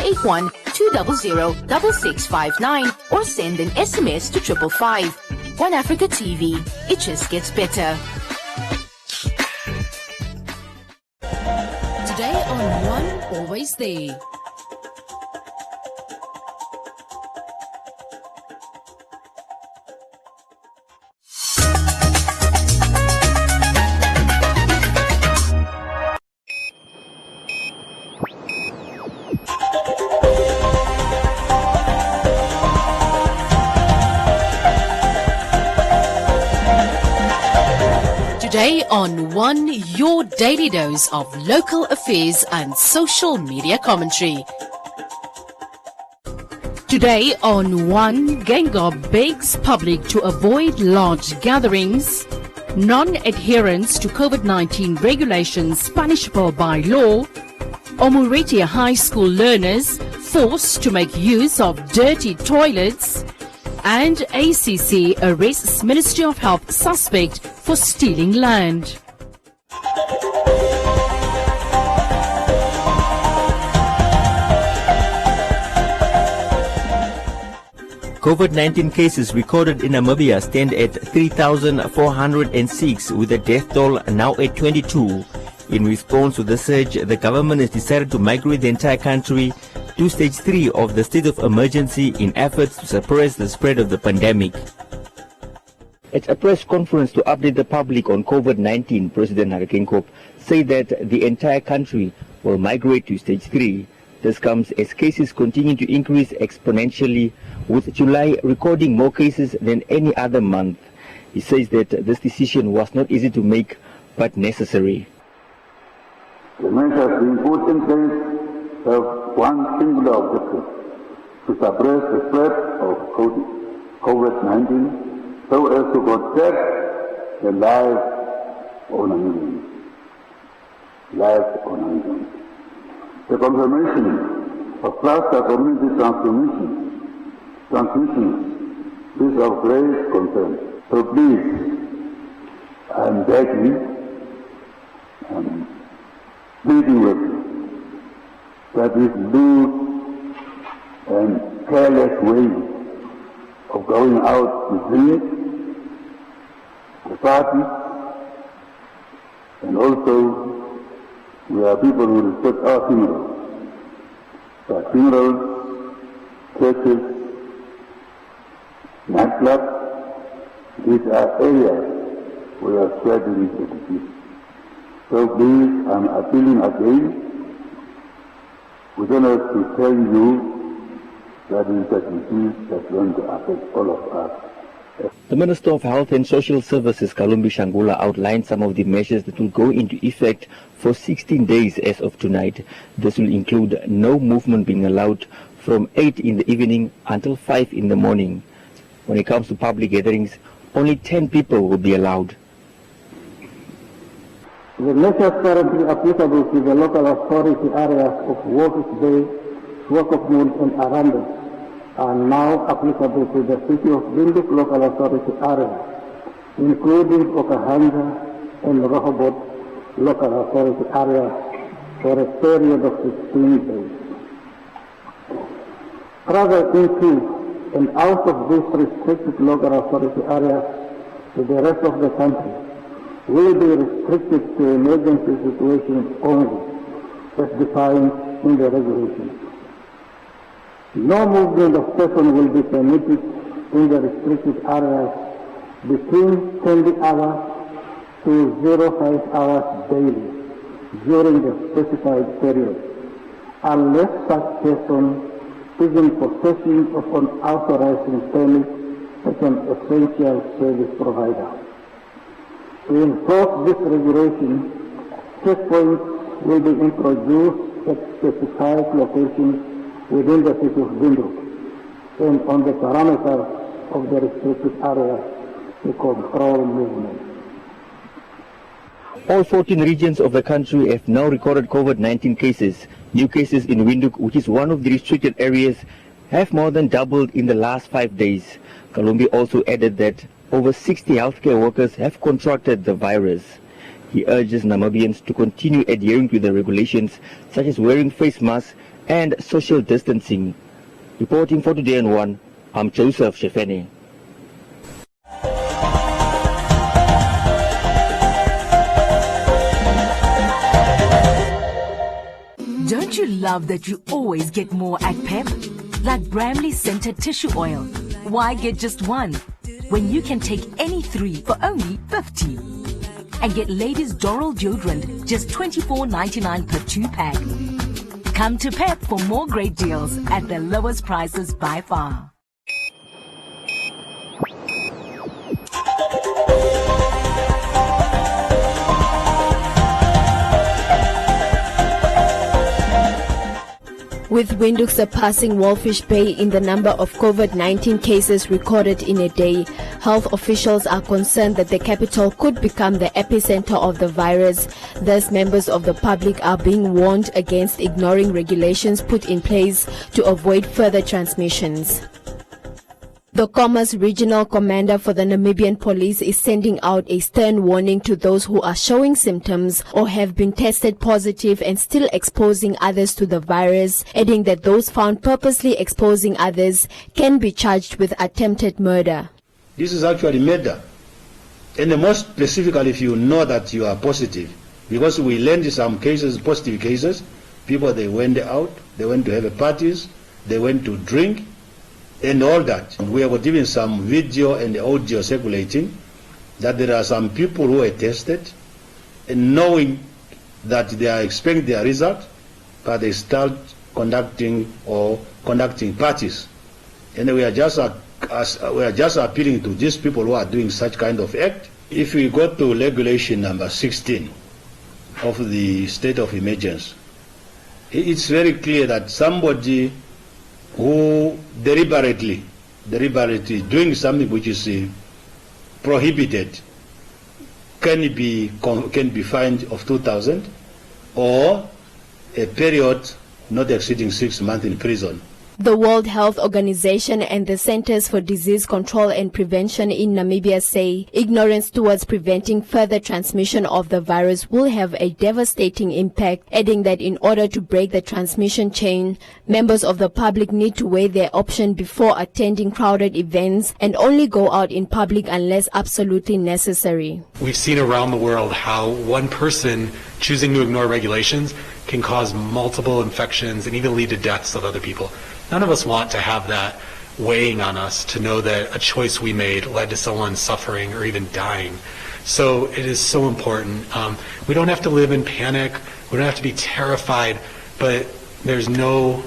081 200 6659 or send an SMS to 555. One Africa TV, it just gets better. Today on One Always There. Today on One, your daily dose of local affairs and social media commentary. Today on One, Gengar begs public to avoid large gatherings. Non-adherence to COVID-19 regulations punishable by law. Omuriti High School learners forced to make use of dirty toilets. And ACC arrests Ministry of Health suspect for stealing land. COVID-19 cases recorded in Namibia stand at 3,406, with the death toll now at 22. In response to the surge, the government has decided to migrate the entire country to stage 3 of the state of emergency in efforts to suppress the spread of the pandemic. At a press conference to update the public on COVID-19, President Hakakenkop said that the entire country will migrate to stage 3. This comes as cases continue to increase exponentially, with July recording more cases than any other month. He says that this decision was not easy to make, but necessary. The measures being put in place have one singular objective: to suppress the spread of COVID-19 so as to protect the lives of Namibians. The confirmation of cluster community transmission is of great concern. So please, I am begging and pleading with you that this loose and careless way of going out to drink, the party, and also we are people who respect our funerals. But funerals, churches, nightclubs, these are areas where we are spreading this disease. So please, I'm appealing again. We don't have to tell you that it is a disease that's going to affect all of us. The Minister of Health and Social Services, Kalumbi Shangula, outlined some of the measures that will go into effect for 16 days as of tonight. This will include no movement being allowed from 8 in the evening until 5 in the morning. When it comes to public gatherings, only 10 people will be allowed. The measures currently applicable to the local authority areas of Walvis Bay, Swakopmund and Aranda are now applicable to the City of Windhoek local authority area, including Okahanga and Rehoboth local authority area for a period of 16 days. Travel into and out of these restricted local authority areas to the rest of the country will be restricted to emergency situations only, as defined in the regulations. No movement of persons will be permitted in the restricted areas between 20 hours to 05 hours daily during the specified period, unless such person is in possession of an authorizing permit as an essential service provider. To enforce this regulation, checkpoints will be introduced at specified locations within the city of Windhoek and on the parameters of the restricted area to control movement. All 14 regions of the country have now recorded COVID-19 cases. New cases in Windhoek, which is one of the restricted areas, have more than doubled in the last 5 days. Kalumbi also added that over 60 healthcare workers have contracted the virus. He urges Namibians to continue adhering to the regulations, such as wearing face masks and social distancing. Reporting for Today in One, I'm Joseph Shefene. Don't you love that you always get more at PEP? Like Bramley Scented Tissue Oil. Why get just one when you can take any 3 for only 50? And get Ladies Doral Deodorant just $24.99 per 2-pack. Come to PEP for more great deals at the lowest prices by far. With Windhoek surpassing Walfish Bay in the number of COVID-19 cases recorded in a day, health officials are concerned that the capital could become the epicenter of the virus. Thus, members of the public are being warned against ignoring regulations put in place to avoid further transmissions. The Commerce Regional Commander for the Namibian Police is sending out a stern warning to those who are showing symptoms or have been tested positive and still exposing others to the virus, adding that those found purposely exposing others can be charged with attempted murder. This is actually murder. And the most specifically if you know that you are positive, because we learned in some cases, positive cases, people they went out, they went to have parties, they went to drink, and all that. We have given some video and audio circulating that there are some people who are tested and knowing that they are expecting their result, but they start conducting parties. And we are just appealing to these people who are doing such kind of act. If we go to regulation number 16 of the state of emergency, it's very clear that somebody who deliberately doing something which is prohibited can be fined of 2,000 or a period not exceeding 6 months in prison. The World Health Organization and the Centers for Disease Control and Prevention in Namibia say ignorance towards preventing further transmission of the virus will have a devastating impact, adding that in order to break the transmission chain, members of the public need to weigh their option before attending crowded events and only go out in public unless absolutely necessary. We've seen around the world how one person choosing to ignore regulations can cause multiple infections and even lead to deaths of other people. None of us want to have that weighing on us, to know that a choice we made led to someone suffering or even dying. So it is so important. We don't have to live in panic. We don't have to be terrified, but there's no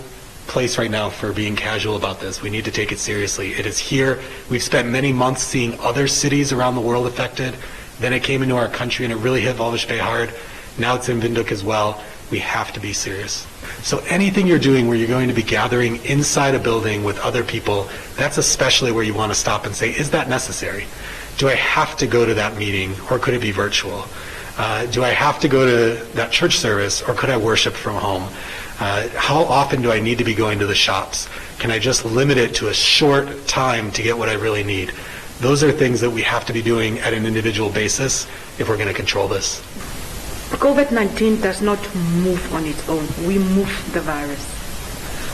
place right now for being casual about this. We need to take it seriously. It is here. We've spent many months seeing other cities around the world affected. Then it came into our country and it really hit Walvis Bay hard. Now it's in Windhoek as well. We have to be serious. So anything you're doing where you're going to be gathering inside a building with other people, that's especially where you want to stop and say, is that necessary? Do I have to go to that meeting, or could it be virtual? Do I have to go to that church service, or could I worship from home? How often do I need to be going to the shops? Can I just limit it to a short time to get what I really need? Those are things that we have to be doing at an individual basis if we're going to control this. COVID-19 does not move on its own. We move the virus.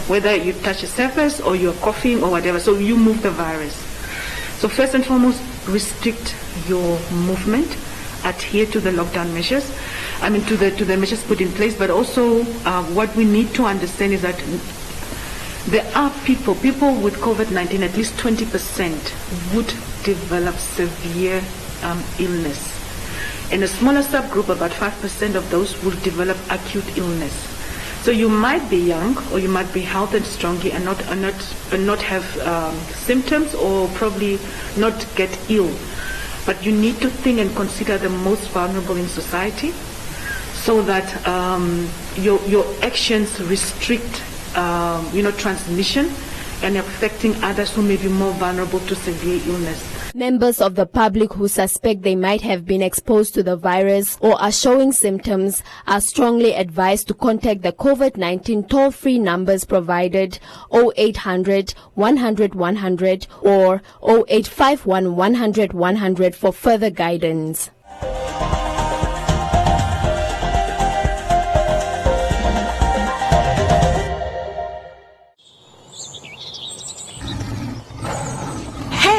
Whether you touch a surface or you're coughing or whatever, so you move the virus. So first and foremost, restrict your movement, adhere to the lockdown measures, to the measures put in place, but also what we need to understand is that there are people with COVID-19, at least 20% would develop severe illness. In a smaller subgroup, about 5% of those will develop acute illness. So you might be young, or you might be healthy and strong and not have symptoms, or probably not get ill. But you need to think and consider the most vulnerable in society, so that your actions restrict transmission and affecting others who may be more vulnerable to severe illness. Members of the public who suspect they might have been exposed to the virus or are showing symptoms are strongly advised to contact the COVID-19 toll-free numbers provided 0800 100 100 or 0851 100 100 for further guidance.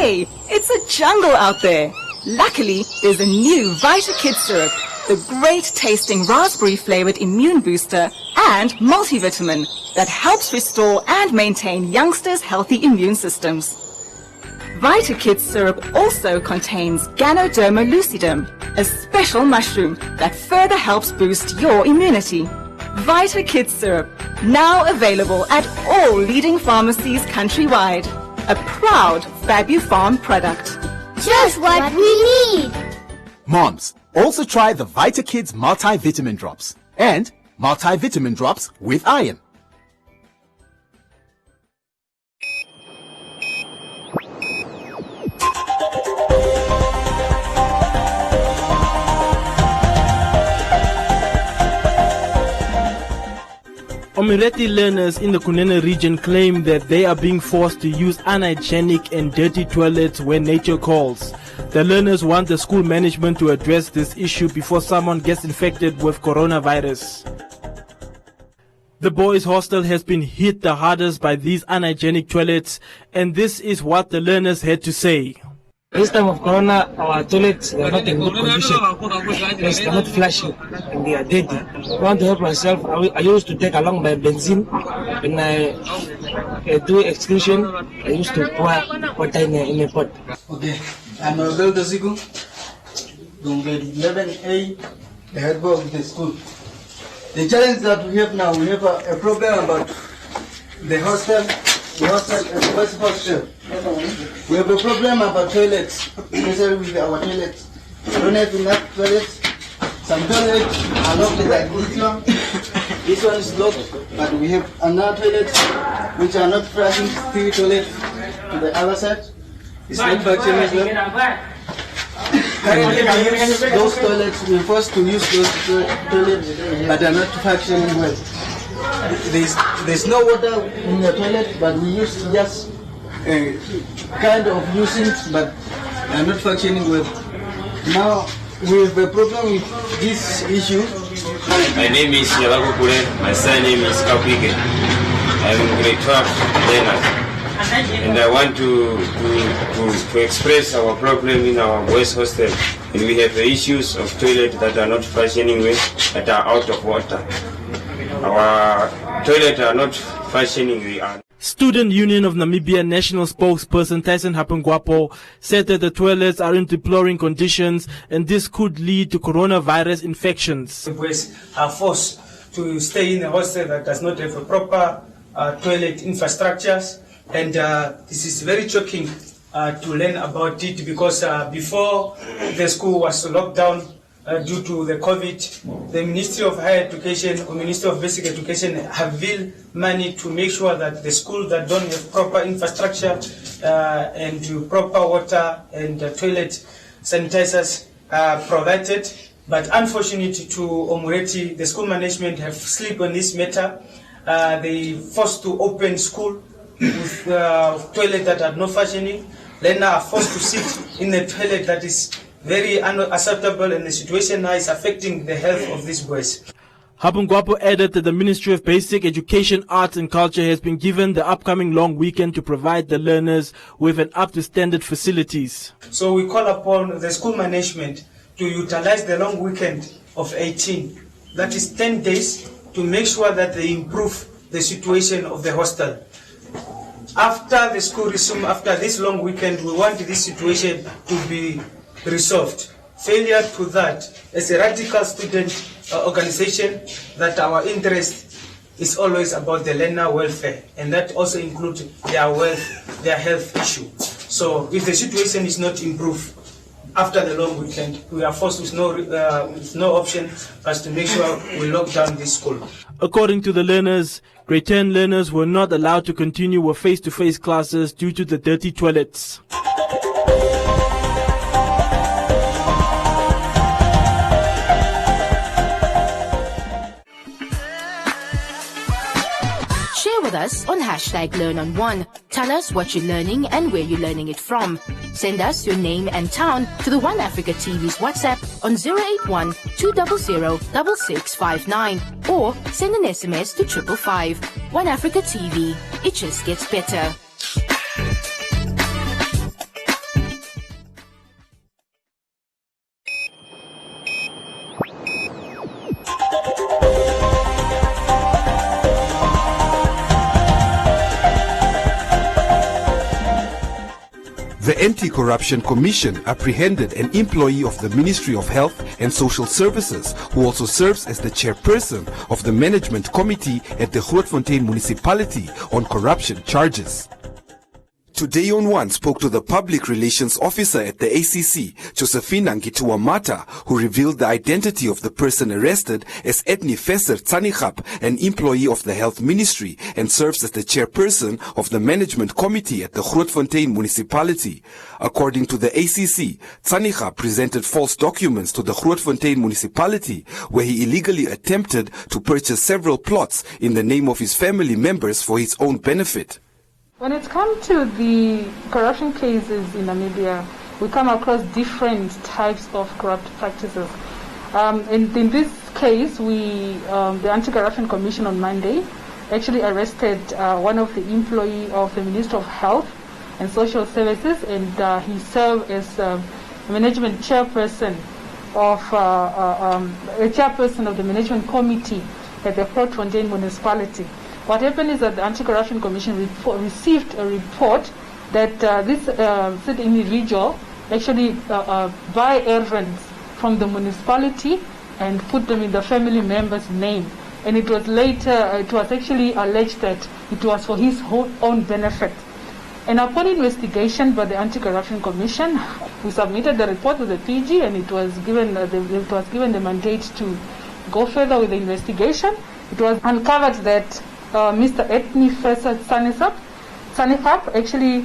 Hey, it's a jungle out there. Luckily, there's a new Vita Kids syrup, the great tasting raspberry flavored immune booster and multivitamin that helps restore and maintain youngsters' healthy immune systems. Vita Kids syrup also contains Ganoderma lucidum, a special mushroom that further helps boost your immunity. Vita Kids syrup, now available at all leading pharmacies countrywide. A proud FabuFarm product. Just what we need! Moms, also try the Vita Kids multivitamin drops and multivitamin drops with iron. Omireti learners in the Kunene region claim that they are being forced to use unhygienic and dirty toilets when nature calls. The learners want the school management to address this issue before someone gets infected with coronavirus. The boys' hostel has been hit the hardest by these unhygienic toilets, and this is what the learners had to say. This time of corona, our toilets are not in good condition. Yes, they're not flashing and they are dirty. I want to help myself. I used to take along my benzene. When I do excretion, I used to pour water in a pot. Okay, I'm Alberto Zigo, from grade 11A, the head boy of the school. The challenge that we have now, we have a problem about the hostel. The hostel and the bus hostel. We have a problem about toilets, especially with our toilets. We don't have enough toilets. Some toilets are locked like this one. This one is locked, but we have another toilet which are not flushing. 3 toilets to the other side. It's not functioning as well. Currently we use those toilets, we're forced to use those toilets, but they're not functioning well. There's no water in the toilet, but we use just kind of using, but they're not functioning well. Now we have a problem with this issue. My name is Yalago Kure, my surname is Kapike. I'm in grade 12 learner. And I want to express our problem in our boys' hostel. And we have issues of toilet that are not functioning well, that are out of water. Our toilets are not functioning. Student Union of Namibia national spokesperson Tyson Hapengwapo said that the toilets are in deploring conditions and this could lead to coronavirus infections. The boys are forced to stay in a hostel that does not have a proper toilet infrastructures, and this is very shocking to learn about it because before the school was locked down due to the COVID, the Ministry of Higher Education or Ministry of Basic Education have built money to make sure that the schools that don't have proper infrastructure and proper water and toilet sanitizers are provided. But unfortunately to Omureti, the school management have slipped on this matter. They forced to open school with toilets that are not functioning. Then now are forced to sit in a toilet that is very unacceptable, and the situation now is affecting the health of these boys. Hapengwapo added that the Ministry of Basic Education, Arts and Culture has been given the upcoming long weekend to provide the learners with an up-to-standard facilities. So we call upon the school management to utilize the long weekend of 18, that is 10 days, to make sure that they improve the situation of the hostel. After the school resumes, after this long weekend, we want this situation to be resolved. Failure to that, as a radical student organization, that our interest is always about the learner welfare, and that also includes their health issue. So if the situation is not improved after the long weekend, we are forced with no option but to make sure we lock down this school. According to the learners, grade 10 learners were not allowed to continue with face-to-face classes due to the dirty toilets. Share with us on #LearnOn1. Tell us what you're learning and where you're learning it from. Send us your name and town to the One Africa TV's WhatsApp on 081 200 6659 or send an SMS to 555. One Africa TV. It just gets better. The Anti-Corruption Commission apprehended an employee of the Ministry of Health and Social Services who also serves as the chairperson of the Management Committee at the Grootfontein Municipality on corruption charges. Today on One spoke to the Public Relations Officer at the ACC, Josephina Ngituamata, who revealed the identity of the person arrested as Edni Fesser Tsanigap, an employee of the Health Ministry and serves as the chairperson of the Management Committee at the Grootfontein Municipality. According to the ACC, Tsanigap presented false documents to the Grootfontein Municipality, where he illegally attempted to purchase several plots in the name of his family members for his own benefit. When it comes to the corruption cases in Namibia, we come across different types of corrupt practices. In this case, the Anti-Corruption Commission on Monday actually arrested one of the employees of the Ministry of Health and Social Services, and he served as management chairperson of the Management Committee at the Grootfontein Municipality. What happened is that the Anti-Corruption Commission received a report that this said individual actually buy errands from the municipality and put them in the family member's name. And it was actually alleged that it was for his own benefit. And upon investigation by the Anti-Corruption Commission, we submitted the report to the PG, and it was given the mandate to go further with the investigation. It was uncovered that Mr. Edni Fesser Tsanigap actually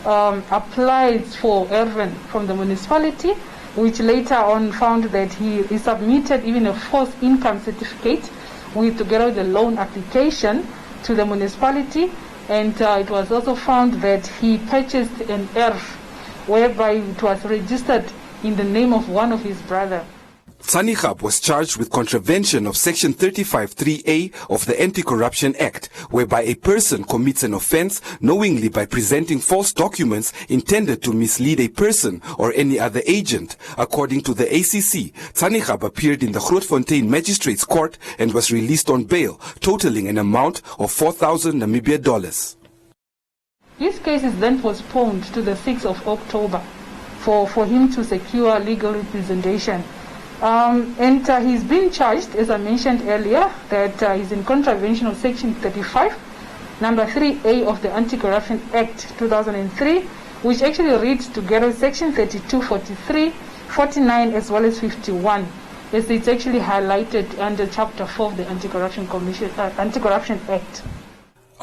applied for errand from the municipality, which later on found that he submitted even a false income certificate together with the loan application to the municipality, and it was also found that he purchased an ERF whereby it was registered in the name of one of his brothers. Tsanigap was charged with contravention of Section 35(3)(a) of the Anti-Corruption Act, whereby a person commits an offense knowingly by presenting false documents intended to mislead a person or any other agent. According to the ACC, Tsanigap appeared in the Grootfontein Magistrates Court and was released on bail, totaling an amount of 4,000 Namibia dollars. This case is then postponed to the 6th of October for him to secure legal representation. And he's been charged, as I mentioned earlier, that he's in contravention of Section 35, number 3A of the Anti-Corruption Act 2003, which actually reads together with Section 32, 43, 49, as well as 51, as it's actually highlighted under Chapter 4 of the Anti-Corruption Act.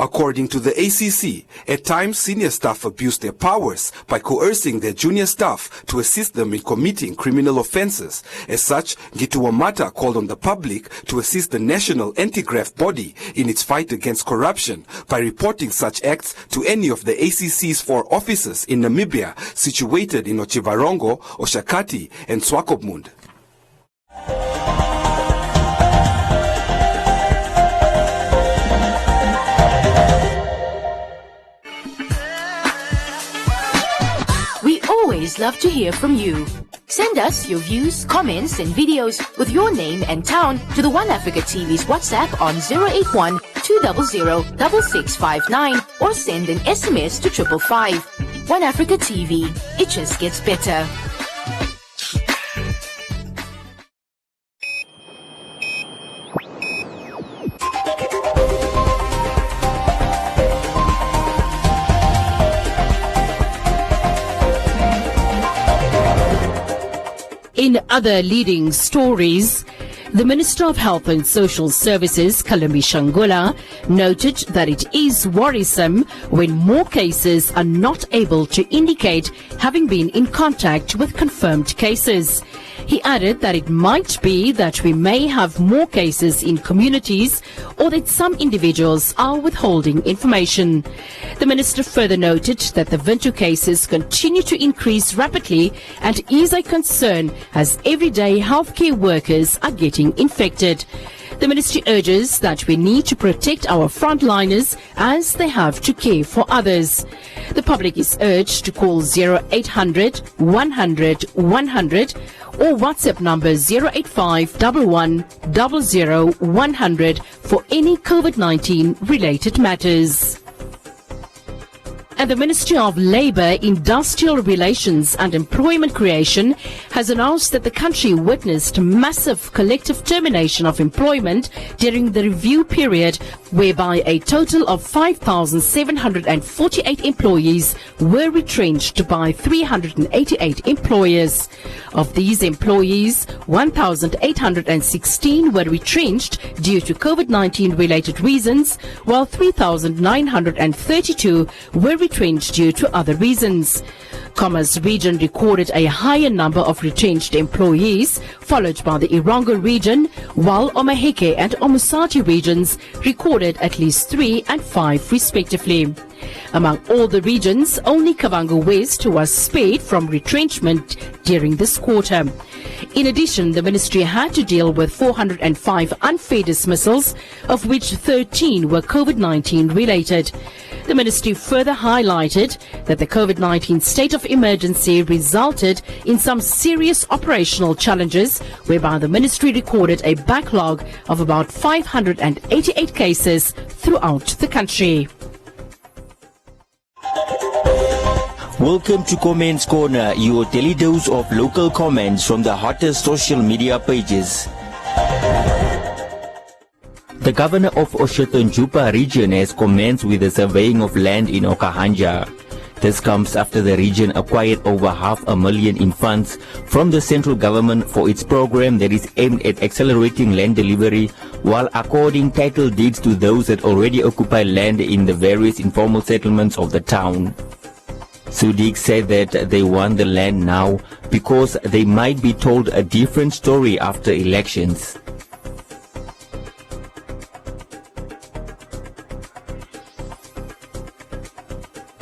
According to the ACC, at times senior staff abuse their powers by coercing their junior staff to assist them in committing criminal offenses. As such, Ngituamata called on the public to assist the National Anti-Graft Body in its fight against corruption by reporting such acts to any of the ACC's 4 offices in Namibia situated in Otjiwarongo, Oshakati and Swakopmund. Always love to hear from you. Send us your views, comments, and videos with your name and town to the One Africa TV's WhatsApp on 081 200 6659 or send an SMS to 555. One Africa TV. It just gets better. In other leading stories, the Minister of Health and Social Services, Kalambi Shangula, noted that it is worrisome when more cases are not able to indicate having been in contact with confirmed cases. He added that it might be that we may have more cases in communities or that some individuals are withholding information. The minister further noted that the Vintu cases continue to increase rapidly and is a concern as everyday healthcare workers are getting infected. The ministry urges that we need to protect our frontliners as they have to care for others. The public is urged to call 0800 100 100 or WhatsApp number 085 11 00 100 for any COVID-19 related matters. And the Ministry of Labour, Industrial Relations and Employment Creation has announced that the country witnessed massive collective termination of employment during the review period, whereby a total of 5,748 employees were retrenched by 388 employers. Of these employees, 1,816 were retrenched due to COVID-19 related reasons, while 3,932 were retrenched due to other reasons. Commerce region recorded a higher number of retrenched employees, followed by the Irango region, while Omaheke and Omusati regions recorded at least 3 and 5 respectively. Among all the regions, only Kavango West was spared from retrenchment during this quarter. In addition, the ministry had to deal with 405 unfair dismissals, of which 13 were COVID-19 related. The ministry further highlighted that the COVID-19 state of emergency resulted in some serious operational challenges, whereby the ministry recorded a backlog of about 588 cases throughout the country. Welcome to Comments Corner, your daily dose of local comments from the hottest social media pages. The governor of Oshoto-Njupa region has commenced with the surveying of land in Okahanja. This comes after the region acquired over $500,000 in funds from the central government for its program that is aimed at accelerating land delivery while according title deeds to those that already occupy land in the various informal settlements of the town. Sudik said that they want the land now because they might be told a different story after elections.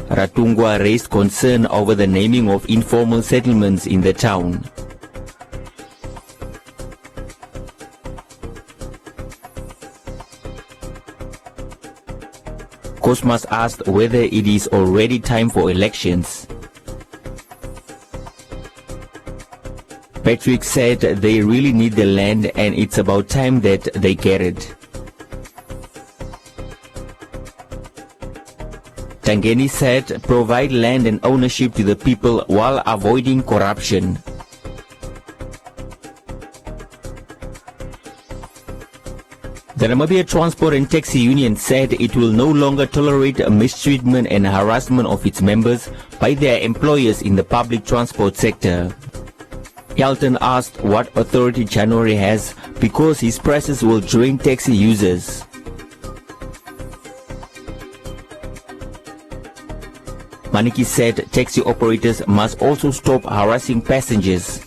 Ratungwa raised concern over the naming of informal settlements in the town. Cosmas asked whether it is already time for elections. Patrick said they really need the land and it's about time that they get it. Tangeni said provide land and ownership to the people while avoiding corruption. The Namibia Transport and Taxi Union said it will no longer tolerate mistreatment and harassment of its members by their employers in the public transport sector. Elton asked what authority January has because his prices will drain taxi users. Maniki said taxi operators must also stop harassing passengers.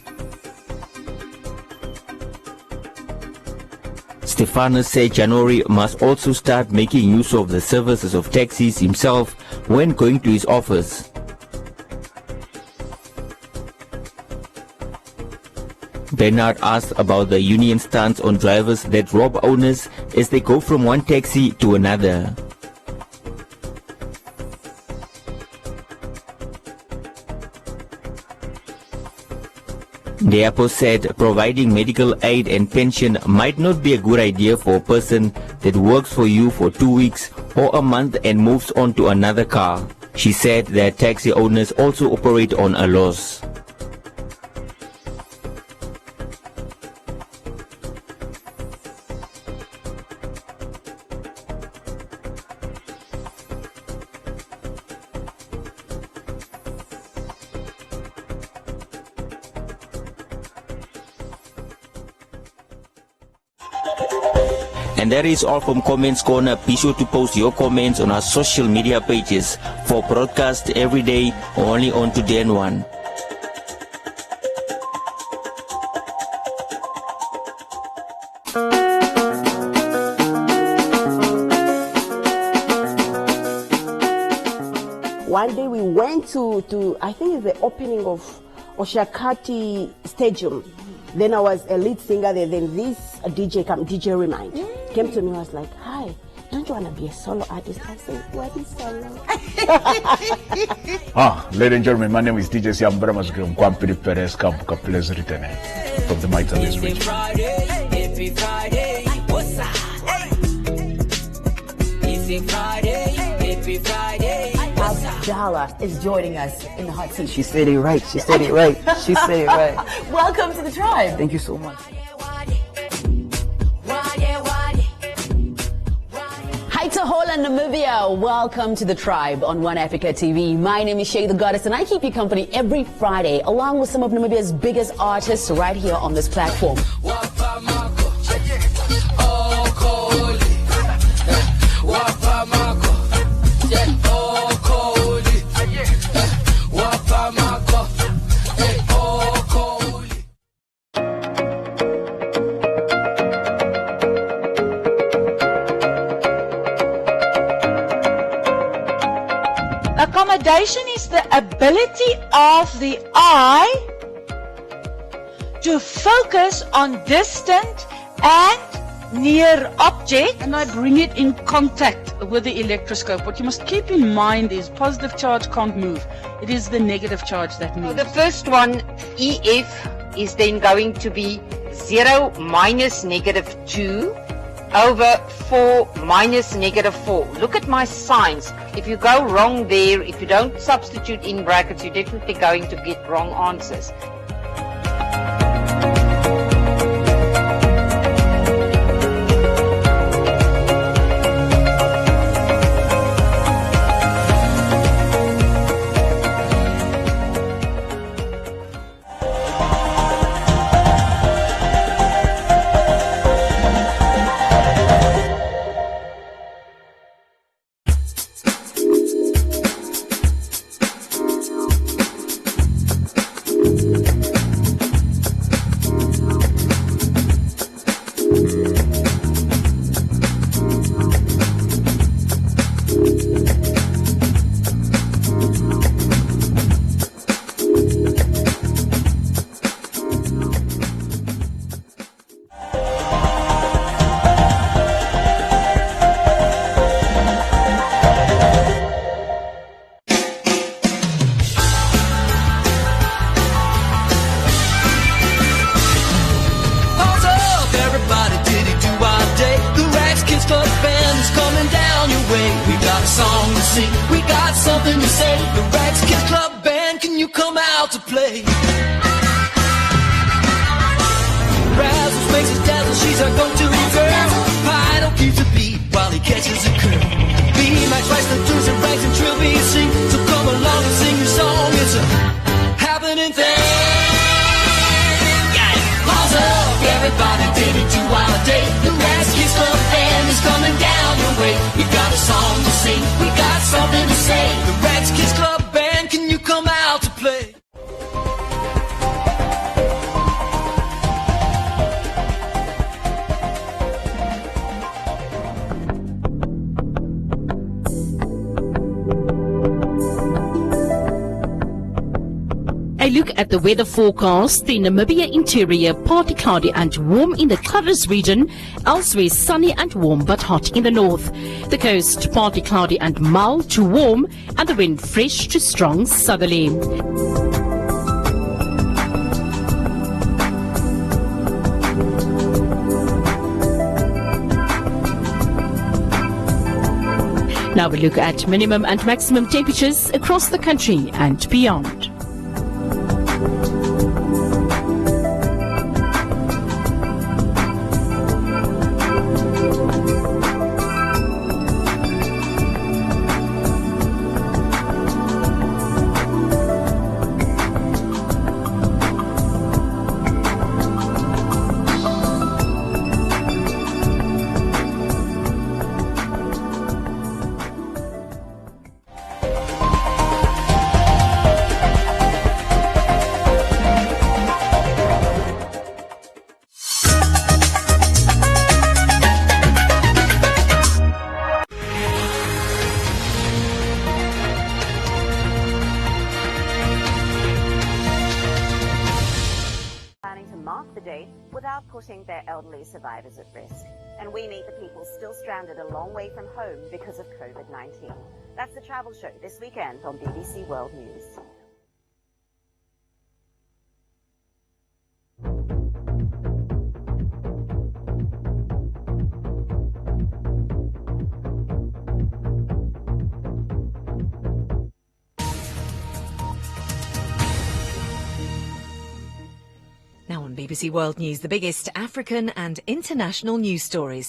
Stefano said January must also start making use of the services of taxis himself when going to his office. Bernard asked about the union stance on drivers that rob owners as they go from one taxi to another. Deapo said providing medical aid and pension might not be a good idea for a person that works for you for 2 weeks or a month and moves on to another car. She said that taxi owners also operate on a loss. And that is all from Comments Corner. Be sure to post your comments on our social media pages for broadcast every day only on Today and One. One day we went to I think it's the opening of Oshakati Stadium. Then I was a lead singer there. Then this DJ Remind came to me and was like, "Hi, don't you want to be a solo artist?" I said, "What is solo?" Ladies and gentlemen, my name is DJ Siam Bramasgrim Kwampiri Perez Kampuka Plays Written from the Maitalese region. Happy Friday, what's up? It's a Friday, happy Friday, what's up? Njala is joining us in the hot seat. She said it right. She said it right. She said it right. Welcome to the tribe. Thank you so much. Hi to Holland, Namibia. Welcome to the tribe on One Africa TV. My name is Shay the Goddess, and I keep you company every Friday along with some of Namibia's biggest artists right here on this platform. Accommodation is the ability of the eye to focus on distant and near objects. And I bring it in contact with the electroscope. What you must keep in mind is positive charge can't move. It is the negative charge that moves. The first one, EF, is then going to be 0 minus -2 over 4 minus -4. Look at my signs. If you go wrong there, if you don't substitute in brackets, you're definitely going to get wrong answers. At the weather forecast, the Namibia interior partly cloudy and warm in the Clutters region, elsewhere sunny and warm but hot in the north. The coast partly cloudy and mild to warm, and the wind fresh to strong southerly. Now we look at minimum and maximum temperatures across the country and beyond. without putting their elderly survivors at risk. And we meet the people still stranded a long way from home because of COVID-19. That's the Travel Show this weekend on BBC World News. Now on BBC World News, the biggest African and international news stories.